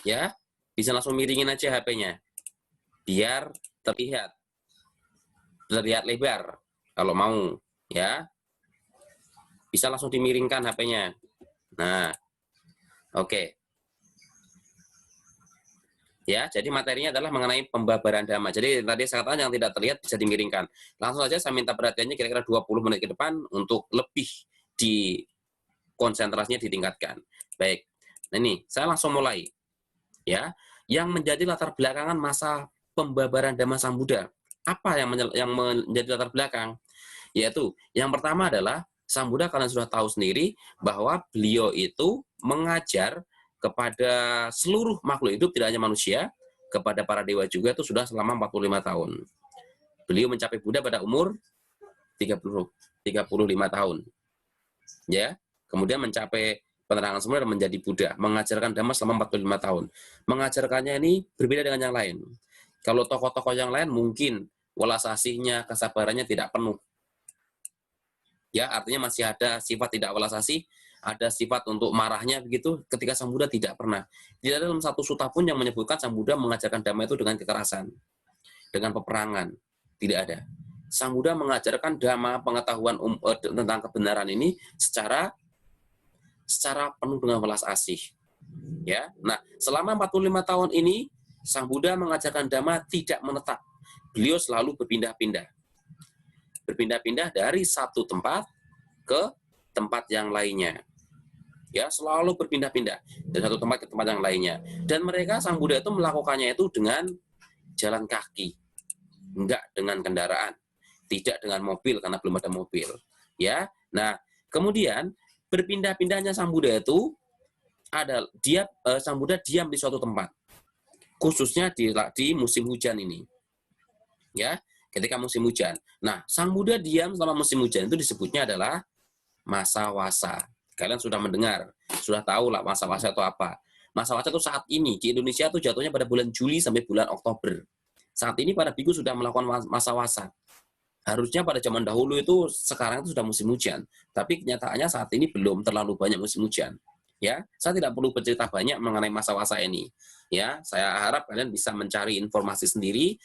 Ya, bisa langsung miringin aja HP-nya. Biar terlihat lebar kalau mau, ya. Bisa langsung dimiringkan HP-nya. Nah, oke. Ya, jadi materinya adalah mengenai pembabaran dhamma. Jadi tadi saya katakan yang tidak terlihat bisa dimiringkan. Langsung saja saya minta perhatiannya kira-kira 20 menit ke depan untuk lebih di konsentrasinya ditingkatkan. Baik. Nah, ini saya langsung mulai. Ya, yang menjadi latar belakangan masa pembabaran Dhamma Sang Buddha. Apa yang menjadi latar belakang? Yaitu yang pertama adalah Sang Buddha, kalian sudah tahu sendiri bahwa beliau itu mengajar kepada seluruh makhluk hidup, tidak hanya manusia, kepada para dewa juga itu sudah selama 45 tahun. Beliau mencapai Buddha pada umur 35 tahun. Ya, kemudian mencapai penerangan semula dan menjadi Buddha, mengajarkan Dhamma selama 45 tahun. Mengajarkannya ini berbeda dengan yang lain. Kalau tokoh-tokoh yang lain mungkin welas asihnya, kesabarannya tidak penuh. Ya, artinya masih ada sifat tidak welas asih, ada sifat untuk marahnya begitu. Ketika Sang Buddha tidak pernah. Tidak ada dalam satu sutta pun yang menyebutkan Sang Buddha mengajarkan Dhamma itu dengan kekerasan, dengan peperangan. Tidak ada. Sang Buddha mengajarkan Dhamma, pengetahuan tentang kebenaran ini secara penuh dengan welas asih. Ya. Nah, selama 45 tahun ini Sang Buddha mengajarkan Dhamma tidak menetap. Beliau selalu berpindah-pindah. Berpindah-pindah dari satu tempat ke tempat yang lainnya. Ya, selalu berpindah-pindah dari satu tempat ke tempat yang lainnya. Dan mereka, Sang Buddha itu melakukannya itu dengan jalan kaki. Enggak dengan kendaraan. Tidak dengan mobil karena belum ada mobil. Ya. Nah, kemudian berpindah-pindahnya Sang Buddha itu Sang Buddha diam di suatu tempat. Khususnya di musim hujan ini. Ya, ketika musim hujan. Nah, Sang Buddha diam selama musim hujan itu disebutnya adalah masa wasa. Kalian sudah mendengar, sudah tahu lah masa wasa itu apa. Masa wasa itu saat ini di Indonesia itu jatuhnya pada bulan Juli sampai bulan Oktober. Saat ini para biku sudah melakukan masa wasa. Harusnya pada zaman dahulu itu sekarang itu sudah musim hujan, tapi kenyataannya saat ini belum terlalu banyak musim hujan. Ya, saya tidak perlu bercerita banyak mengenai masa wasa ini. Ya, saya harap kalian bisa mencari informasi sendiri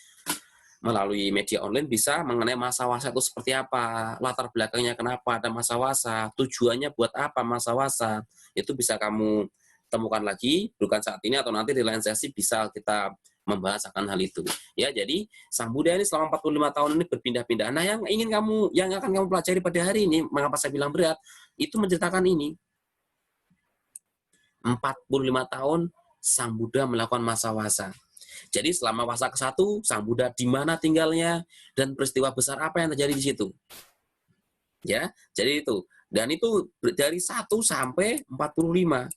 melalui media online, bisa mengenai masa wasa itu seperti apa, latar belakangnya kenapa ada masa wasa, tujuannya buat apa masa wasa, itu bisa kamu temukan lagi, bukan saat ini atau nanti di lain sesi bisa kita membahas akan hal itu. Ya, jadi Sang Buddha ini selama 45 tahun ini berpindah-pindah. Nah, yang akan kamu pelajari pada hari ini, mengapa saya bilang berat, itu menceritakan ini. 45 tahun Sang Buddha melakukan masa wasa. Jadi selama wasa ke-1, Sang Buddha di mana tinggalnya dan peristiwa besar apa yang terjadi di situ. Ya, jadi itu. Dan itu dari 1 sampai 45.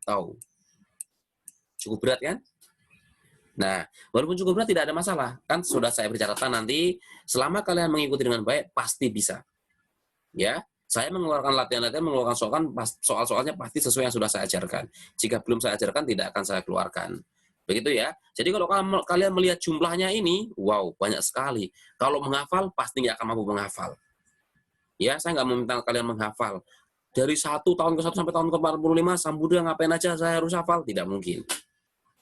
Tahu. Cukup berat kan? Nah, walaupun cukup berat tidak ada masalah. Kan sudah saya bercatatan nanti selama kalian mengikuti dengan baik pasti bisa. Ya, saya mengeluarkan latihan-latihan, mengeluarkan soal-soalnya pasti sesuai yang sudah saya ajarkan. Jika belum saya ajarkan tidak akan saya keluarkan. Begitu ya. Jadi kalau kalian melihat jumlahnya ini, wow, banyak sekali. Kalau menghafal, pasti nggak akan mampu menghafal. Ya, saya nggak meminta kalian menghafal. Dari 1 tahun ke 1 sampai tahun ke 45, Sang Buddha ngapain aja saya harus hafal? Tidak mungkin.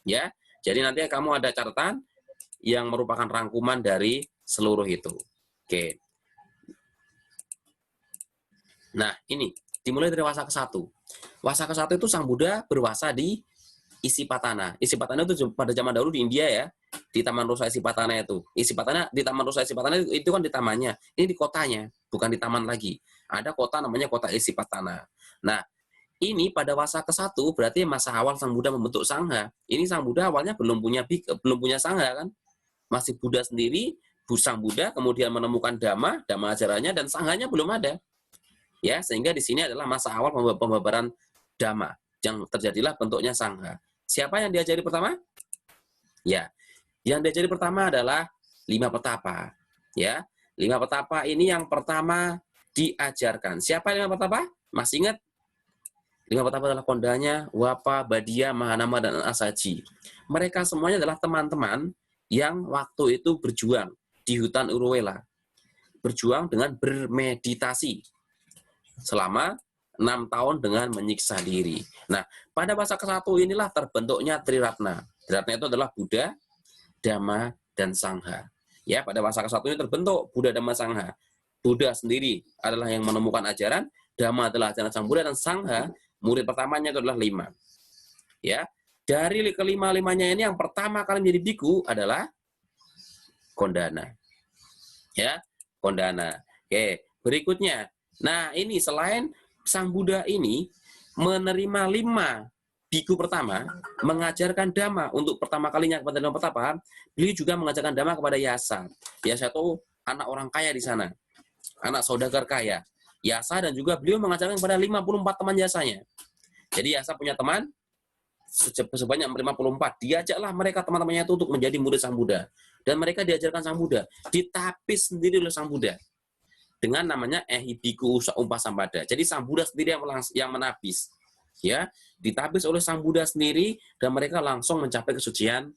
Ya, jadi nanti kamu ada catatan yang merupakan rangkuman dari seluruh itu. Oke. Nah, ini dimulai dari wasa ke-1. Wasa ke-1 itu Sang Buddha berwasa di Isipatana. Isipatana itu pada zaman dahulu di India ya, di Taman Rusa Isipatana itu. Isipatana di Taman Rusa Isipatana itu kan di tamannya. Ini di kotanya, bukan di taman lagi. Ada kota namanya kota Isipatana. Nah, ini pada wasa ke-1 berarti masa awal Sang Buddha membentuk sangha. Ini Sang Buddha awalnya belum punya sangha kan. Masih Buddha sendiri, Sang Buddha kemudian menemukan Dhamma ajarannya dan sanghanya belum ada. Ya, sehingga di sini adalah masa awal pembabaran Dhamma yang terjadilah bentuknya sangha. Siapa yang diajari pertama? Ya, yang diajari pertama adalah 5 petapa. Ya, 5 petapa ini yang pertama diajarkan. Siapa 5 petapa? Masih ingat? 5 petapa adalah Kondanya, Wapa, Badia, Mahanama, dan Asaji. Mereka semuanya adalah teman-teman yang waktu itu berjuang di hutan Uruvela. Berjuang dengan bermeditasi selama 6 tahun dengan menyiksa diri. Nah, pada masa ke-1 inilah terbentuknya Triratna. Triratna itu adalah Buddha, Dhamma, dan Sangha. Ya, pada masa ke-1 ini terbentuk Buddha, Dhamma, Sangha. Buddha sendiri adalah yang menemukan ajaran, Dhamma adalah ajaran Sang Buddha, dan Sangha, murid pertamanya itu adalah 5. Ya, dari kelima-limanya ini yang pertama kali menjadi biku adalah Kondana. Ya, Kondana. Oke, berikutnya. Nah, ini selain Sang Buddha ini menerima 5 biku pertama, mengajarkan Dhamma untuk pertama kalinya kepada Dhamma Pertapa, beliau juga mengajarkan Dhamma kepada Yasa. Yasa itu anak orang kaya di sana, anak saudagar kaya. Yasa dan juga beliau mengajarkan kepada 54 teman Yasanya. Jadi Yasa punya teman sebanyak 54. Diajaklah mereka teman-temannya itu untuk menjadi murid Sang Buddha. Dan mereka diajarkan Sang Buddha, ditapis sendiri oleh Sang Buddha dengan namanya Ehibiku Upasampada. Jadi Sang Buddha sendiri yang menapis. Ya, ditapis oleh Sang Buddha sendiri dan mereka langsung mencapai kesucian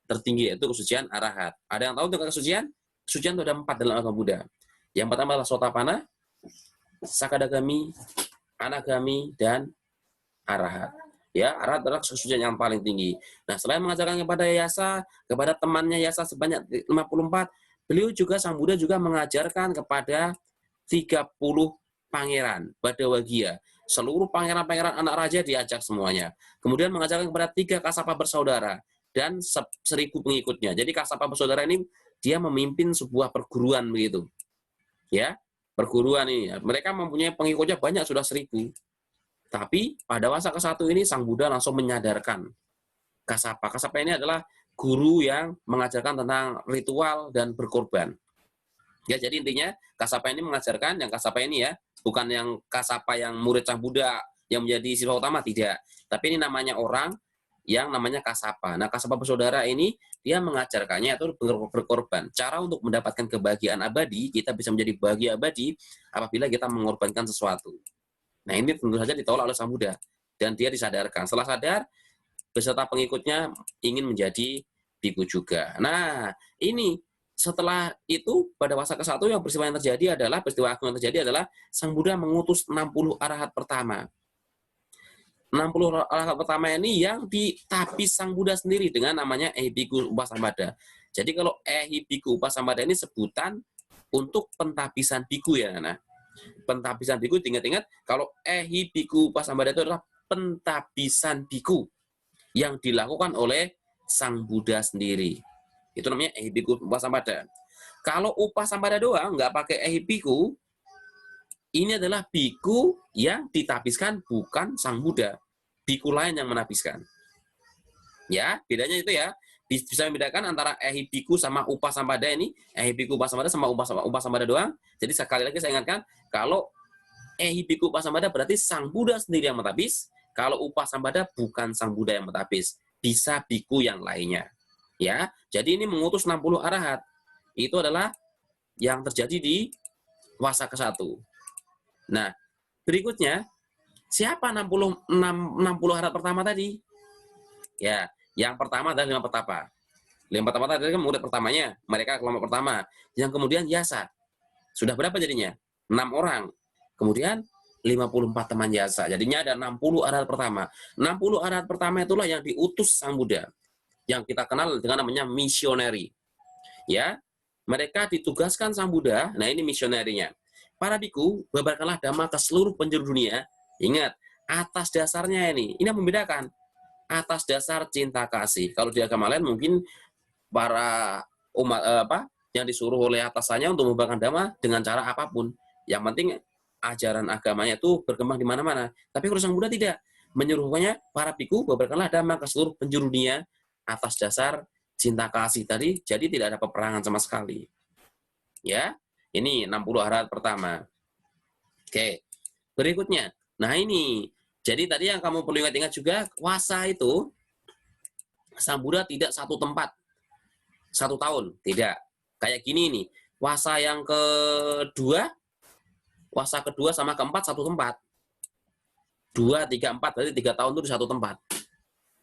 tertinggi, yaitu kesucian arahat. Ada yang tahu tentang kesucian? Kesucian itu ada 4 dalam agama Buddha. Yang pertama adalah Sotapana, Sakadagami, Anagami, dan arahat. Ya, arahat adalah kesucian yang paling tinggi. Nah, selain mengajarkan kepada Yasa, kepada temannya Yasa sebanyak 54, beliau juga, Sang Buddha juga mengajarkan kepada 30 pangeran, Badawagia. Seluruh pangeran-pangeran anak raja diajak semuanya. Kemudian mengajarkan kepada 3 kasapa bersaudara dan 1000 pengikutnya. Jadi kasapa bersaudara ini dia memimpin sebuah perguruan begitu. Ya, perguruan ini. Mereka mempunyai pengikutnya banyak, sudah 1000. Tapi pada masa ke-1 ini Sang Buddha langsung menyadarkan kasapa. Kasapa ini adalah guru yang mengajarkan tentang ritual dan berkorban. Ya, jadi intinya kasapa ini mengajarkan, yang kasapa ini ya, bukan yang kasapa yang murid Sang Buddha yang menjadi siswa utama, tidak. Tapi ini namanya orang yang namanya kasapa. Nah, kasapa bersaudara ini dia mengajarkannya itu berkorban. Cara untuk mendapatkan kebahagiaan abadi, kita bisa menjadi bahagia abadi apabila kita mengorbankan sesuatu. Nah, ini tentu saja ditolak oleh Sang Buddha dan dia disadarkan. Setelah sadar, beserta pengikutnya ingin menjadi biku juga. Nah, ini setelah itu pada masa ke-1 yang peristiwa yang terjadi adalah peristiwa agung yang terjadi adalah Sang Buddha mengutus 60 arahat pertama. 60 arahat pertama ini yang ditapis Sang Buddha sendiri dengan namanya Ehibiku Upasampada. Jadi kalau Ehibiku Upasampada ini sebutan untuk pentapisan biku ya, Nana. Pentapisan biku, ingat-ingat kalau Ehibiku Upasampada itu adalah pentapisan biku yang dilakukan oleh Sang Buddha sendiri. Itu namanya Ehibiku Upasampada. Kalau Upasampada doang, nggak pakai Ehibiku, ini adalah biku yang ditapiskan bukan Sang Buddha. Biku lain yang menapiskan. Ya, bedanya itu ya. Bisa membedakan antara Ehibiku sama Upasampada ini. Ehibiku Upasampada sama Upasampada doang. Jadi sekali lagi saya ingatkan, kalau Ehibiku Upasampada berarti Sang Buddha sendiri yang mentapis. Kalau Upasampada bukan Sang Buddha yang mentapis. Bisa biku yang lainnya. Ya, jadi ini mengutus 60 arahat. Itu adalah yang terjadi di masa ke-1. Nah, berikutnya siapa 60 arahat pertama tadi? Ya, yang pertama adalah 5 petapa. 5 petapa tadi kan murid pertamanya, mereka kelompok pertama. Yang kemudian Yasa. Sudah berapa jadinya? 6 orang. Kemudian 54 teman Yasa. Jadinya ada 60 arahat pertama. 60 arahat pertama itulah yang diutus Sang Buddha. Yang kita kenal dengan namanya misioneri. Ya, mereka ditugaskan Sang Buddha. Nah, ini misionerinya. Para biku, babarkanlah Dhamma ke seluruh penjuru dunia. Ingat, atas dasarnya ini yang membedakan. Atas dasar cinta kasih. Kalau di agama lain mungkin para umat yang disuruh oleh atasannya untuk membabarkan Dhamma dengan cara apapun. Yang penting ajaran agamanya itu berkembang di mana-mana. Tapi kalau Sang Buddha tidak, menyuruhnya para biku babarkanlah Dhamma ke seluruh penjuru dunia atas dasar cinta kasih tadi. Jadi tidak ada peperangan sama sekali. Ya, ini 60 arahat pertama. Oke, berikutnya. Nah, ini jadi tadi yang kamu perlu ingat-ingat juga, wasa itu Sang Buddha tidak satu tempat, 1 tahun, tidak. Kayak gini nih, wasa kedua sama keempat 1 tempat. 2, 3, 4, berarti 3 tahun itu di 1 tempat.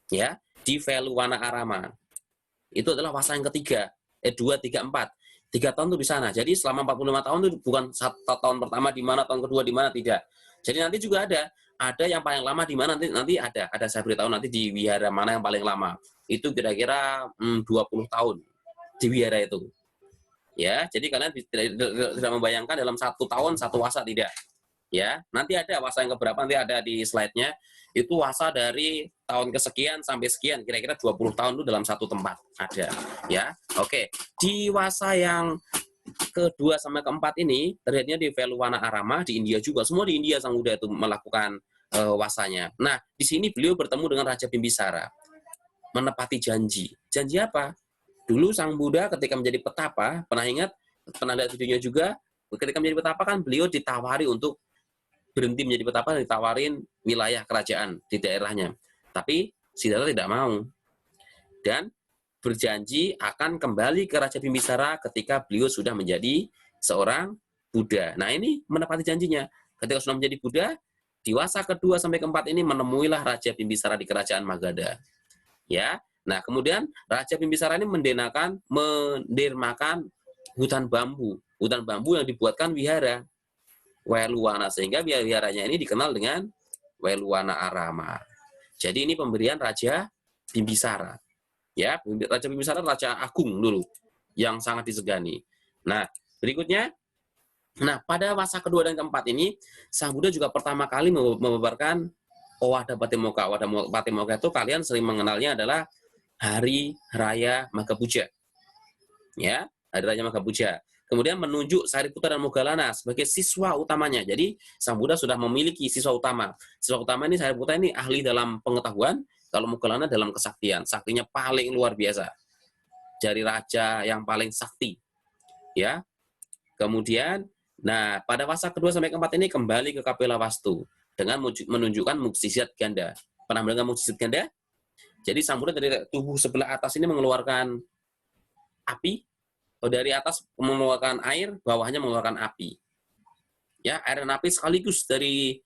Ya, di Veluwana Arama. Itu adalah wasa yang ketiga. 2, 3, 4. 3 tahun itu di sana. Jadi selama 45 tahun itu bukan 1 tahun pertama di mana, tahun kedua di mana, tidak. Jadi nanti juga ada yang paling lama di mana, nanti ada saya beritahu nanti di wihara mana yang paling lama. Itu kira-kira 20 tahun di wihara itu. Ya, jadi kalian tidak membayangkan dalam 1 tahun 1 wasa, tidak. Ya, nanti ada wasa yang keberapa, nanti ada di slide-nya. Itu wasa dari tahun kesekian sampai sekian, kira-kira 20 tahun itu dalam satu tempat ada. Ya, oke. Di wasa yang kedua sampai keempat ini terjadinya di Veluwana Arama di India juga. Semua di India Sang Buddha itu melakukan wasanya. Nah, di sini beliau bertemu dengan Raja Bimbisara, menepati janji. Janji apa? Dulu Sang Buddha ketika menjadi petapa, pernah ingat, pernah lihat videonya juga, ketika menjadi petapa kan beliau ditawari untuk berhenti menjadi petapa, ditawarin wilayah kerajaan di daerahnya. Tapi Siddhartha tidak mau. Dan berjanji akan kembali ke Raja Bimbisara ketika beliau sudah menjadi seorang Buddha. Nah, ini menepati janjinya. Ketika sudah menjadi Buddha, di wasa kedua sampai keempat ini menemuilah Raja Bimbisara di kerajaan Magadha. Ya. Nah, kemudian Raja Bimbisara ini mendermakan hutan bambu yang dibuatkan wihara Weluwana, sehingga wiharanya ini dikenal dengan Weluwana Arama. Jadi ini pemberian Raja Bimbisara. Ya, Raja Bimbisara Raja Agung dulu yang sangat disegani. Nah, berikutnya, pada masa kedua dan keempat ini Sang Buddha juga pertama kali membabarkan Owada Patimokkha. Owada Patimokkha itu kalian sering mengenalnya adalah Hari Raya Magha Puja. Ya, Hari Raya Magha Puja. Kemudian menunjuk Sariputta dan Moggallana sebagai siswa utamanya. Jadi Sang Buddha sudah memiliki siswa utama. Siswa utama ini Sariputta ini ahli dalam pengetahuan, kalau Moggallana dalam kesaktian. Saktinya paling luar biasa. Dari raja yang paling sakti. Ya. Kemudian, pada masa kedua sampai keempat ini kembali ke Kapilavastu dengan menunjukkan mukjizat ganda. Pernah mendengar mukjizat ganda? Jadi Sang Buddha dari tubuh sebelah atas ini mengeluarkan api, dari atas mengeluarkan air, bawahnya mengeluarkan api. Ya, air dan api sekaligus dari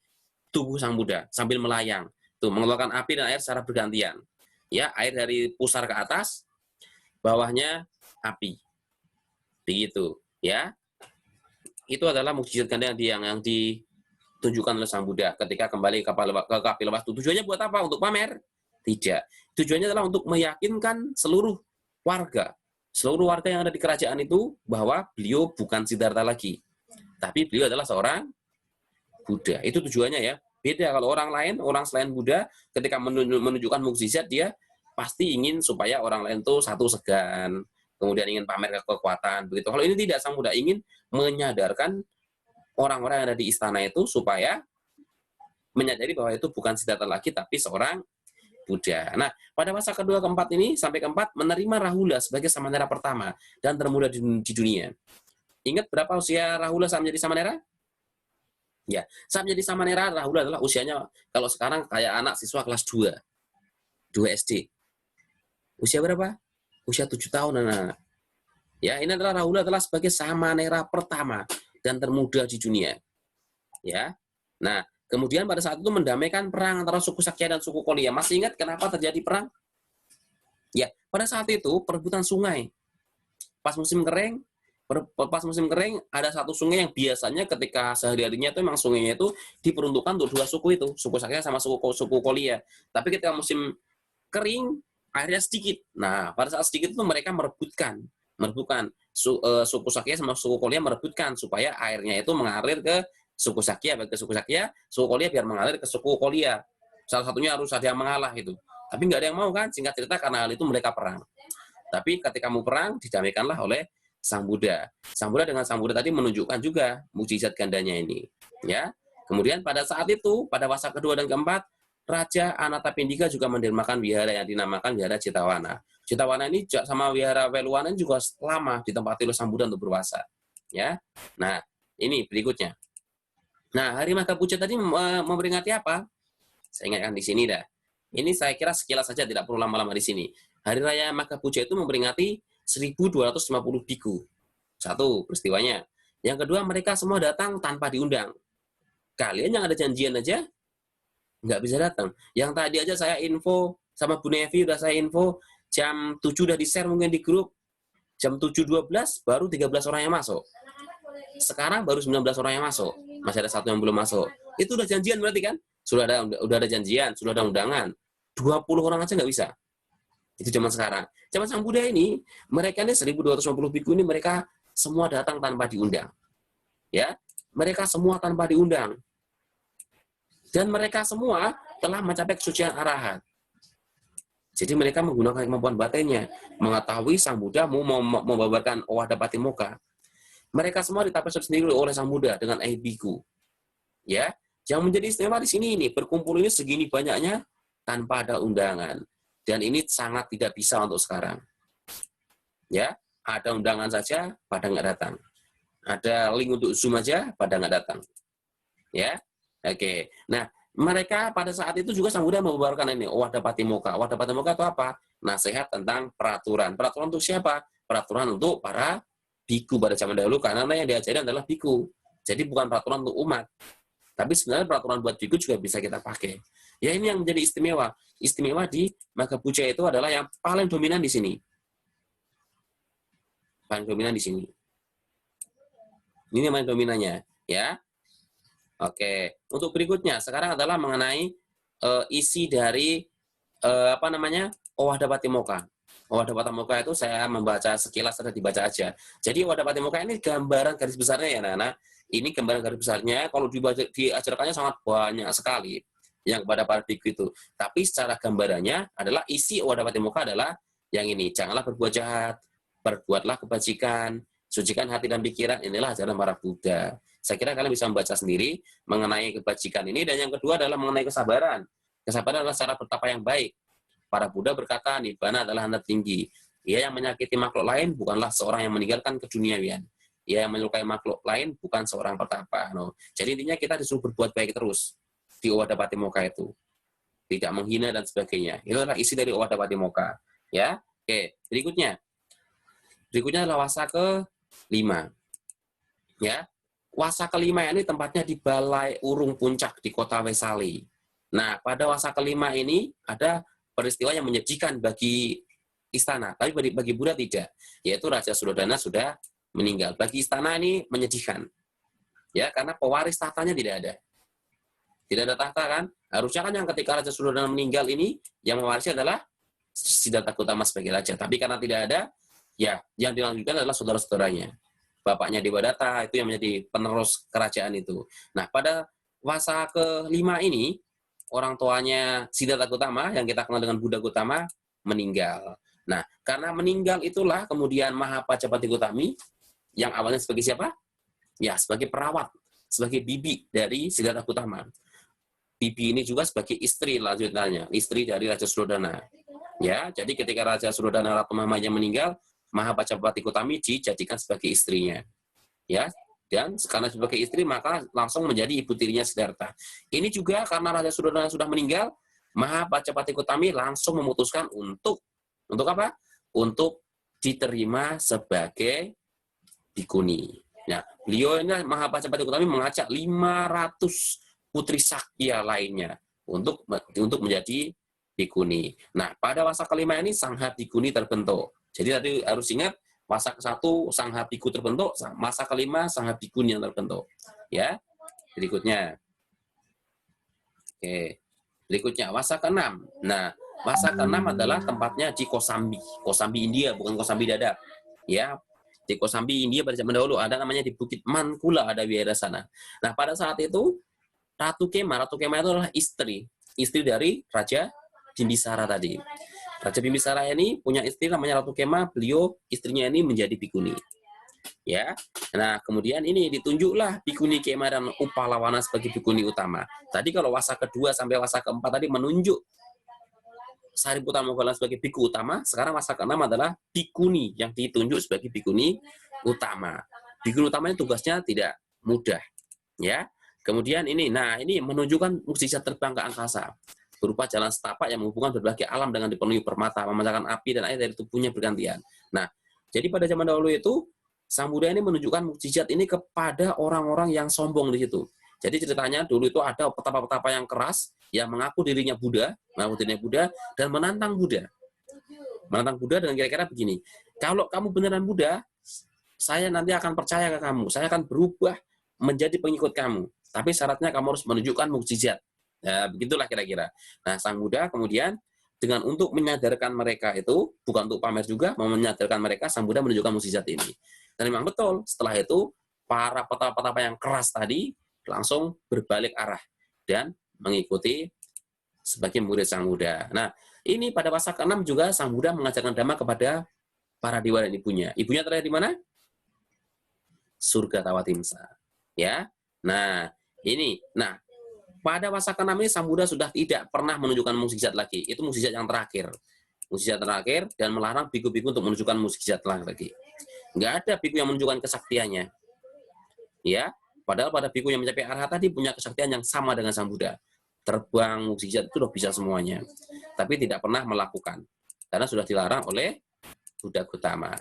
tubuh Sang Buddha sambil melayang. Tuh, mengeluarkan api dan air secara bergantian. Ya, air dari pusar ke atas, bawahnya api. Begitu, ya. Itu adalah mukjizat ganda yang ditunjukkan oleh Sang Buddha ketika kembali ke Kapilavastu. Tujuannya buat apa? Untuk pamer? Tidak. Tujuannya adalah untuk meyakinkan seluruh warga yang ada di kerajaan itu bahwa beliau bukan Siddhartha lagi, tapi beliau adalah seorang Buddha. Itu tujuannya ya. Beda kalau orang selain Buddha, ketika menunjukkan mukjizat, dia pasti ingin supaya orang lain tuh satu segan, kemudian ingin pamer kekuatan, begitu. Kalau ini tidak, Sang Buddha ingin menyadarkan orang-orang yang ada di istana itu supaya menyadari bahwa itu bukan Siddhartha lagi, tapi seorang Buddha. Nah, pada masa kedua keempat ini sampai keempat menerima Rahula sebagai Samanera pertama dan termuda di dunia. Ingat berapa usia Rahula saat menjadi Samanera? Ya, saat menjadi Samanera, Rahula adalah usianya kalau sekarang kayak anak siswa kelas 2 SD. Usia berapa? Usia 7 tahun anak. Ya, ini adalah Rahula adalah sebagai Samanera pertama dan termuda di dunia. Ya. Nah, kemudian pada saat itu mendamaikan perang antara suku Sakya dan suku Kolya. Masih ingat kenapa terjadi perang? Ya, pada saat itu perebutan sungai. Pas musim kering ada satu sungai yang biasanya ketika sehari-harinya itu memang sungainya itu diperuntukkan untuk dua suku itu, suku Sakya sama suku Kolya. Tapi ketika musim kering, airnya sedikit. Nah, pada saat sedikit itu mereka merebutkan suku Sakya sama suku Kolya merebutkan supaya airnya itu mengalir ke suku Sakya, suku Kolya biar mengalir ke suku Kolya. Salah satunya harus ada yang mengalah itu. Tapi nggak ada yang mau kan, singkat cerita karena hal itu mereka perang. Tapi ketika mau perang, didamaikanlah oleh Sang Buddha. Sang Buddha dengan Sang Buddha tadi menunjukkan juga mukjizat gandanya ini. Ya. Kemudian pada saat itu, pada masa kedua dan keempat, Raja Anathapindika juga mendermakan wihara yang dinamakan wihara Jetavana. Jetavana ini sama wihara Weluwana juga lama ditempati oleh Sang Buddha untuk berwasa. Ya. Nah, ini berikutnya. Nah, Hari Magha Puja tadi memperingati apa? Saya ingatkan di sini dah. Ini saya kira sekilas saja, tidak perlu lama-lama di sini. Hari Raya Magha Puja itu memperingati 1.250 biku. Satu peristiwanya. Yang kedua, mereka semua datang tanpa diundang. Kalian yang ada janjian aja nggak bisa datang. Yang tadi aja saya info sama Bu Nevi, udah saya info jam 7 udah di-share mungkin di grup. Jam 7.12 baru 13 orang yang masuk. Sekarang baru 19 orang yang masuk. Masih ada satu yang belum masuk. Itu udah janjian berarti kan? Udah ada janjian, sudah ada undangan. 20 orang aja nggak bisa. Itu zaman sekarang. Zaman Sang Buddha ini, mereka ini 1250 biku ini mereka semua datang tanpa diundang. Ya, mereka semua tanpa diundang. Dan mereka semua telah mencapai kesucian arahat. Jadi mereka menggunakan kemampuan batinnya, mengetahui Sang Buddha mau membabarkan Owada Patimokkha. Mereka semua ditapis sendiri oleh Sang Buddha dengan biku. Ya, yang menjadi istimewa di sini ini berkumpul ini segini banyaknya tanpa ada undangan. Dan ini sangat tidak bisa untuk sekarang. Ya, ada undangan saja pada nggak datang. Ada link untuk Zoom aja pada nggak datang. Ya, oke. Nah, mereka pada saat itu juga Sang Buddha membabarkan ini Owada Patimokkha. Owada Patimokkha itu apa? Nasihat tentang peraturan. Peraturan untuk siapa? Peraturan untuk para biku pada zaman dahulu, karena yang diajarin adalah biku. Jadi bukan peraturan untuk umat. Tapi sebenarnya peraturan buat biku juga bisa kita pakai. Ya, ini yang menjadi istimewa. Istimewa di Magga Puja itu adalah yang paling dominan di sini. Paling dominan di sini. Ini yang paling dominannya, ya. Oke, untuk berikutnya sekarang adalah mengenai isi dari Owada Patimokkha. Owada Patimokkha itu saya membaca sekilas, ada dibaca aja. Jadi Owada Patimokkha ini gambaran garis besarnya ya, Nana. Ini gambaran garis besarnya. Kalau diajarkannya sangat banyak sekali yang kepada para biku itu. Tapi secara gambarannya adalah isi Owada Patimokkha adalah yang ini. Janganlah berbuat jahat, berbuatlah kebajikan, sucikan hati dan pikiran. Inilah ajaran para Buddha. Saya kira kalian bisa membaca sendiri mengenai kebajikan ini. Dan yang kedua adalah mengenai kesabaran. Kesabaran adalah cara bertapa yang baik. Para Buddha berkata, Nibbana adalah hana tinggi. Ia yang menyakiti makhluk lain bukanlah seorang yang meninggalkan keduniawian. Ia yang menyukai makhluk lain bukan seorang petapa. No. Jadi intinya kita disuruh berbuat baik terus di Owada Patimokkha itu. Tidak menghina dan sebagainya. Itu adalah isi dari Owada Patimokkha. Ya, oke. Berikutnya adalah wasa ke-5. Ya, wasa ke-5 ini tempatnya di Balai Urung Puncak di kota Wesali. Nah, pada wasa ke-5 ini ada peristiwa yang menyedihkan bagi istana, tapi bagi Buddha tidak, yaitu Raja Suddhodana sudah meninggal. Bagi istana ini menyedihkan, ya, karena pewaris tahtanya tidak ada. Tidak ada tahta kan? Harusnya kan yang ketika Raja Suddhodana meninggal ini, yang mewarisi adalah Siddhartha Gautama sebagai raja. Tapi karena tidak ada, ya, yang dilanjutkan adalah saudara-saudaranya. Bapaknya Devadatta itu yang menjadi penerus kerajaan itu. Nah, pada wasa ke-5 ini, orang tuanya Siddhartha Gautama, yang kita kenal dengan Buddha Gautama, meninggal. Nah, karena meninggal itulah kemudian Mahapajapati Gautami, yang awalnya sebagai siapa? Ya, sebagai perawat, sebagai bibi dari Siddhartha Gautama. Bibi ini juga sebagai istri lanjutannya, istri dari Raja Suddhodana. Ya, jadi ketika Raja Suddhodana Ratu Mahamaya meninggal, Mahapajapati Gautami dijadikan sebagai istrinya. Ya, dan karena sebagai istri maka langsung menjadi ibu tirinya Siddhartha. Ini juga karena Raja Suddhodana sudah meninggal, Mahapajapati Gautami langsung memutuskan untuk apa? Untuk diterima sebagai bikuni. Nah, beliau ini Mahapajapati Gautami mengajak 500 putri sakya lainnya untuk menjadi bikuni. Nah, pada wasa ke-5 ini Sangha Bikuni terbentuk. Jadi tadi harus ingat, masa ke-1 Sangha Biku terbentuk, masa ke-5 Sangha Bikuni yang terbentuk. Ya, berikutnya. Oke, berikutnya wasa ke-6. Nah, wasa ke-6 adalah tempatnya di Kosambi. Kosambi India, bukan Kosambi Dadap. Ya, di Kosambi India pada zaman dahulu ada namanya di Bukit Mankula, ada wilayah sana. Nah, pada saat itu Ratu Kema itu adalah istri dari Raja Bimbisara tadi. Raja Bimbisara ini punya istri namanya Ratu Kema, beliau istrinya ini menjadi bikuni. Ya. Nah, kemudian ini ditunjuklah bikuni Kema dan Upalawana sebagai bikuni utama. Tadi kalau wasa ke-2 sampai wasa ke-4 tadi menunjuk Sariputta Moggallana sebagai biku utama, sekarang wasa ke-6 adalah bikuni yang ditunjuk sebagai bikuni utama. Bikuni utama ini tugasnya tidak mudah. Ya. Kemudian ini menunjukkan mukjizat terbang ke angkasa berupa jalan setapak yang menghubungkan berbagai alam dengan dipenuhi permata, memancarkan api dan air dari tubuhnya bergantian. Nah, jadi pada zaman dahulu itu Sang Buddha ini menunjukkan mukjizat ini kepada orang-orang yang sombong di situ. Jadi ceritanya dulu itu ada petapa-petapa yang keras yang mengaku dirinya Buddha, dan menantang Buddha. Menantang Buddha dengan kira-kira begini, kalau kamu beneran Buddha, saya nanti akan percaya ke kamu, saya akan berubah menjadi pengikut kamu. Tapi syaratnya kamu harus menunjukkan mukjizat. Nah, begitulah kira-kira. Nah, Sang Buddha kemudian dengan untuk menyadarkan mereka itu, bukan untuk pamer juga, mau menyadarkan mereka, Sang Buddha menunjukkan mukjizat ini. Dan memang betul, setelah itu, para petapa-petapa yang keras tadi langsung berbalik arah dan mengikuti sebagai murid Sang Buddha. Nah, ini pada fase ke-6 juga Sang Buddha mengajarkan Dhamma kepada para dewa dan ibunya. Ibunya terlihat di mana? Surga Tawatimsa. Ya. Nah, ini. Nah, pada fase ke-6 ini Sang Buddha sudah tidak pernah menunjukkan mukjizat lagi. Itu mukjizat yang terakhir. Mukjizat terakhir dan melarang biku-biku untuk menunjukkan mukjizat lagi. Nggak ada biku yang menunjukkan kesaktiannya. Ya, padahal pada biku yang mencapai arhat tadi punya kesaktian yang sama dengan Sang Buddha. Terbang, mukjizat itu udah bisa semuanya. Tapi tidak pernah melakukan. Karena sudah dilarang oleh Buddha Gautama.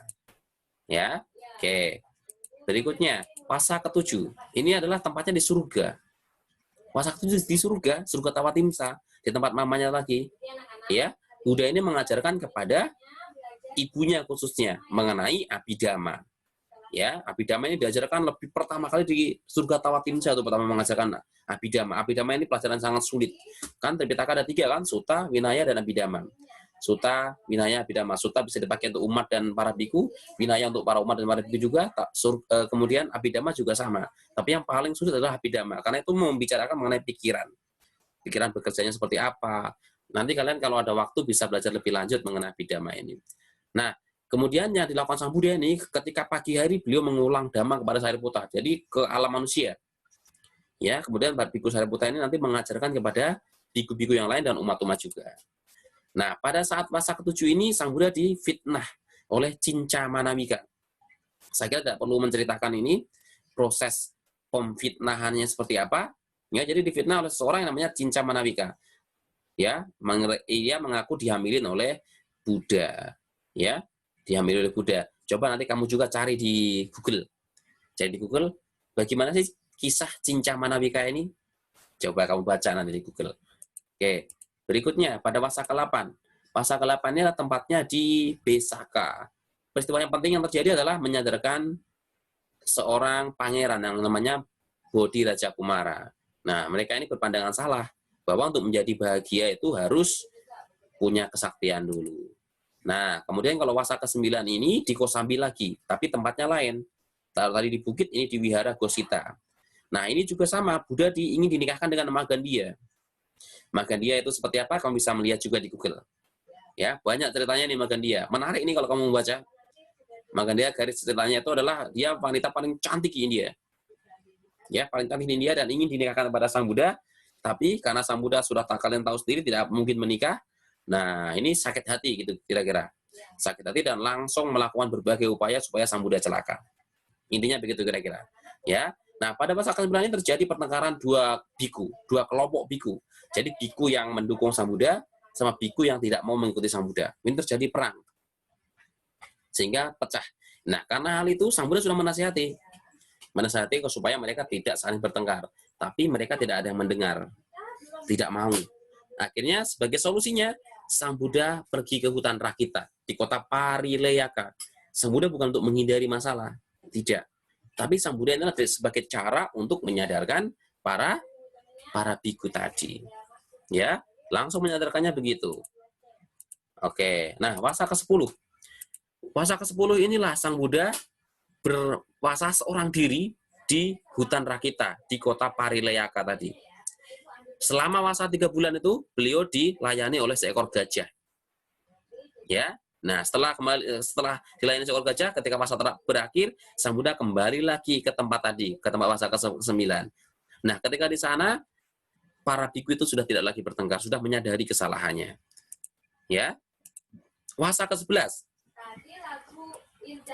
Ya, oke. Berikutnya, fase ke-7. Ini adalah tempatnya di surga. Fase ke-7 di surga, surga Tawatimsa, di tempat mamanya lagi. Ya, Buddha ini mengajarkan kepada ibunya khususnya mengenai Abhidhamma. Ya, Abhidhamma ini diajarkan lebih pertama kali di surga Tawatimsa itu pertama mengajarkan Abhidhamma. Abhidhamma ini pelajaran sangat sulit. Kan Tripitaka ada 3 kan, Sutta, Vinaya, dan Abhidhamma. Sutta, Vinaya, Abhidhamma. Sutta bisa dipakai untuk umat dan para biku, Vinaya untuk para umat dan para biku juga, kemudian Abhidhamma juga sama. Tapi yang paling sulit adalah Abhidhamma, karena itu membicarakan mengenai pikiran. Pikiran bekerjanya seperti apa. Nanti kalian kalau ada waktu bisa belajar lebih lanjut mengenai Abhidhamma ini. Nah, kemudian yang dilakukan Sang Buddha ini, ketika pagi hari beliau mengulang Dhamma kepada Sariputta, jadi ke alam manusia. Ya, kemudian biku Sariputta ini nanti mengajarkan kepada biku-biku yang lain dan umat-umat juga. Nah, pada saat fase ke-7 ini, Sang Buddha difitnah oleh Cinca Manawika. Saya kira tidak perlu menceritakan ini, proses pemfitnahannya seperti apa. Ya, jadi difitnah oleh seseorang yang namanya Cinca Manawika. Ya, ia mengaku dihamilin oleh Buddha. Ya, dihamilin oleh Buddha. Coba nanti kamu juga cari di Google. Cari di Google, bagaimana sih kisah Cinca Manawika ini? Coba kamu baca nanti di Google. Oke. Berikutnya, pada fase ke-8. Fase ke-8 ini adalah tempatnya di Besaka. Peristiwa yang penting yang terjadi adalah menyadarkan seorang pangeran yang namanya Bodhi Raja Kumara. Nah, mereka ini berpandangan salah, bahwa untuk menjadi bahagia itu harus punya kesaktian dulu. Nah, kemudian kalau fase ke-9 ini di Kosambi lagi, tapi tempatnya lain. Tadi di bukit, ini di Wihara Gosita. Nah, ini juga sama, Buddha ingin dinikahkan dengan Magandia. Magandia itu seperti apa? Kamu bisa melihat juga di Google. Ya, banyak ceritanya di Magandia. Menarik ini kalau kamu membaca. Magandia garis ceritanya itu adalah dia wanita paling cantik di India. Ya, paling cantik di India dan ingin dinikahkan kepada Sang Buddha, tapi karena Sang Buddha sudah kalian tahu sendiri tidak mungkin menikah. Nah, ini sakit hati gitu kira-kira. Sakit hati dan langsung melakukan berbagai upaya supaya Sang Buddha celaka. Intinya begitu kira-kira. Ya. Nah, pada masa ke-9 ini terjadi pertengkaran dua kelompok biku. Jadi biku yang mendukung Sang Buddha sama biku yang tidak mau mengikuti Sang Buddha. Ini terjadi perang. Sehingga pecah. Nah, karena hal itu Sang Buddha sudah menasihati supaya mereka tidak saling bertengkar. Tapi mereka tidak ada yang mendengar. Tidak mau. Akhirnya sebagai solusinya, Sang Buddha pergi ke hutan Rakita di kota Parileyaka. Sang Buddha bukan untuk menghindari masalah. Tidak. Tapi Sang Buddha adalah sebagai cara untuk menyadarkan para biku tadi. Ya, langsung menyadarkannya begitu. Oke, nah fase ke-10. Fase ke-10 inilah Sang Buddha berpuasa seorang diri di hutan Rakita, di kota Parileyaka tadi. Selama masa 3 bulan itu, beliau dilayani oleh seekor gajah. Ya, nah setelah dilayani seekor gajah, ketika masa berakhir, Sang Buddha kembali lagi ke tempat tadi, ke tempat fase ke-9. Nah, ketika di sana, para biku itu sudah tidak lagi bertengkar, sudah menyadari kesalahannya. Ya, fase ke-11.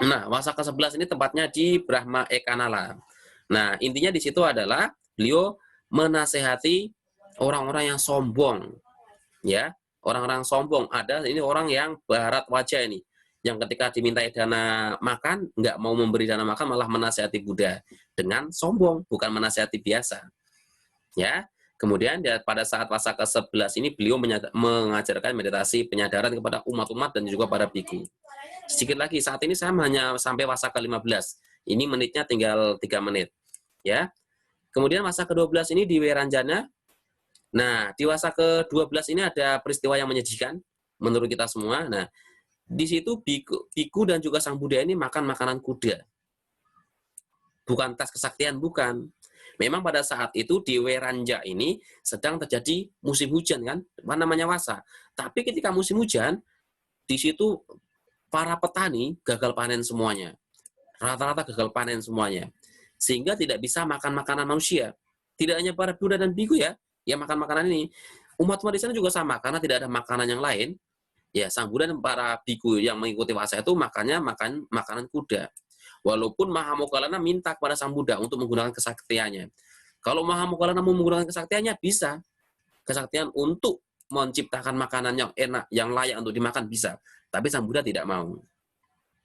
Nah, fase ke-11 ini tempatnya di Brahma Ekanala. Nah, intinya di situ adalah beliau menasehati orang-orang yang sombong. Ya, orang-orang sombong. Ada ini orang yang barat wajah ini, yang ketika dimintai dana makan, nggak mau memberi dana makan, malah menasehati Buddha dengan sombong, bukan menasehati biasa. Ya, kemudian pada saat fase ke-11 ini beliau mengajarkan meditasi penyadaran kepada umat-umat dan juga para biku. Sedikit lagi, saat ini saya hanya sampai fase ke-15. Ini menitnya tinggal 3 menit. Ya. Kemudian Wasa ke-12 ini di Weranjana. Nah, di Wasa ke-12 ini ada peristiwa yang menyedihkan menurut kita semua. Nah, di situ biku dan juga sang Buddha ini makan makanan kuda. Bukan tas kesaktian, bukan. Memang pada saat itu di Weranja ini sedang terjadi musim hujan kan, namanya Wasa. Tapi ketika musim hujan, di situ para petani gagal panen semuanya. Rata-rata gagal panen semuanya. Sehingga tidak bisa makan makanan manusia. Tidak hanya para Buddha dan biku ya, yang makan makanan ini. Umat-umat di sana juga sama, karena tidak ada makanan yang lain. Ya, sang Buddha dan para biku yang mengikuti Wasa itu makannya makanan kuda. Walaupun Mahamoggallana minta kepada sang Buddha untuk menggunakan kesaktiannya. Kalau Mahamoggallana mau menggunakan kesaktiannya, bisa. Kesaktian untuk menciptakan makanan yang enak, yang layak untuk dimakan, bisa. Tapi sang Buddha tidak mau.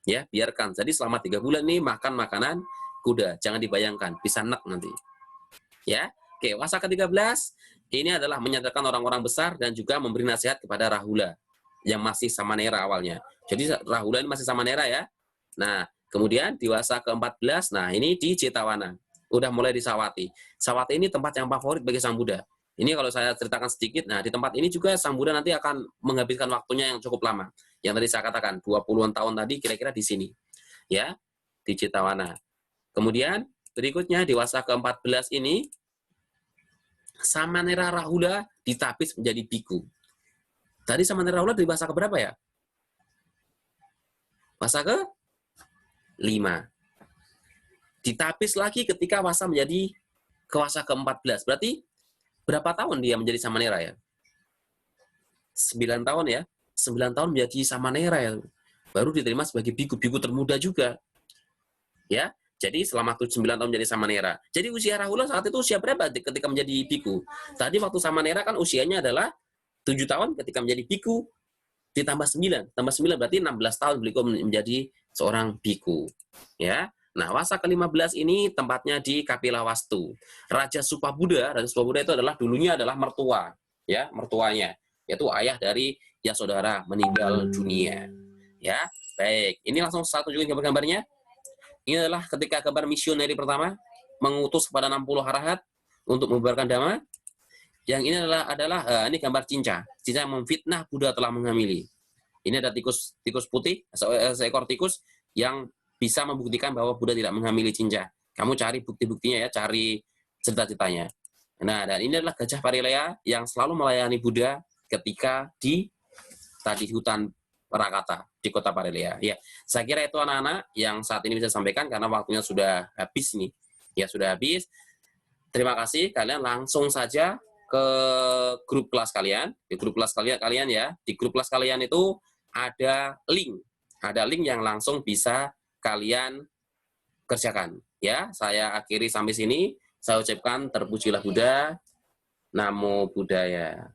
Ya, biarkan. Jadi selama 3 bulan ini makan makanan kuda. Jangan dibayangkan, bisa nek nanti. Ya, oke. Wasa ke-13 ini adalah menyadarkan orang-orang besar dan juga memberi nasihat kepada Rahula yang masih Samanera awalnya. Jadi Rahula ini masih Samanera ya. Nah, kemudian di Wasa ke-14, nah ini di Jetawana. Udah mulai di Sawati. Sawati ini tempat yang favorit bagi sang Buddha. Ini kalau saya ceritakan sedikit, nah di tempat ini juga sang Buddha nanti akan menghabiskan waktunya yang cukup lama. Yang tadi saya katakan, 20-an tahun tadi kira-kira di sini. Ya, di Jetawana. Kemudian berikutnya di Wasa ke-14 ini, Samanera Rahula ditapis menjadi biku. Tadi Samanera Rahula di Wasa keberapa ya? Wasa ke-5. Ditapis lagi ketika Wasa menjadi ke Wasa ke-14. Berarti berapa tahun dia menjadi Samanera ya? 9 tahun ya. 9 tahun menjadi Samanera ya. Baru diterima sebagai biku termuda juga. Ya. Jadi selama 9 tahun menjadi Samanera. Jadi usia Rahula saat itu usia berapa ketika menjadi biku? Tadi waktu Samanera kan usianya adalah 7 tahun ketika menjadi biku. Ditambah 9. Tambah 9 berarti 16 tahun beliau menjadi seorang biku. Ya. Nah, Wasa ke-15 ini tempatnya di Kapilawastu. Raja Supabuddha itu adalah dulunya adalah mertua, ya, mertuanya, yaitu ayah dari Yasodhara meninggal dunia. Ya, baik. Ini langsung satu juga gambar-gambarnya. Ini adalah ketika gambar misioneri pertama mengutus kepada 60 arahat untuk membubarkan Dhamma. Yang ini adalah ini gambar cinca. Cinca memfitnah Buddha telah menghamili. Ini ada tikus putih, seekor tikus yang bisa membuktikan bahwa Buddha tidak menghamili cinca. Kamu cari bukti-buktinya ya, cari cerita-ceritanya. Nah, dan ini adalah Gajah Parilea yang selalu melayani Buddha ketika di hutan Parakata di kota Parilea. Ya, saya kira itu anak-anak yang saat ini bisa sampaikan karena waktunya sudah habis nih. Ya, sudah habis. Terima kasih, kalian langsung saja ke grup kelas kalian. Di grup kelas kalian ya. Di grup kelas kalian itu ada link. Ada link yang langsung bisa kalian kerjakan. Ya, saya akhiri sampai sini. Saya ucapkan terpujilah Buddha. Namo Buddhaya.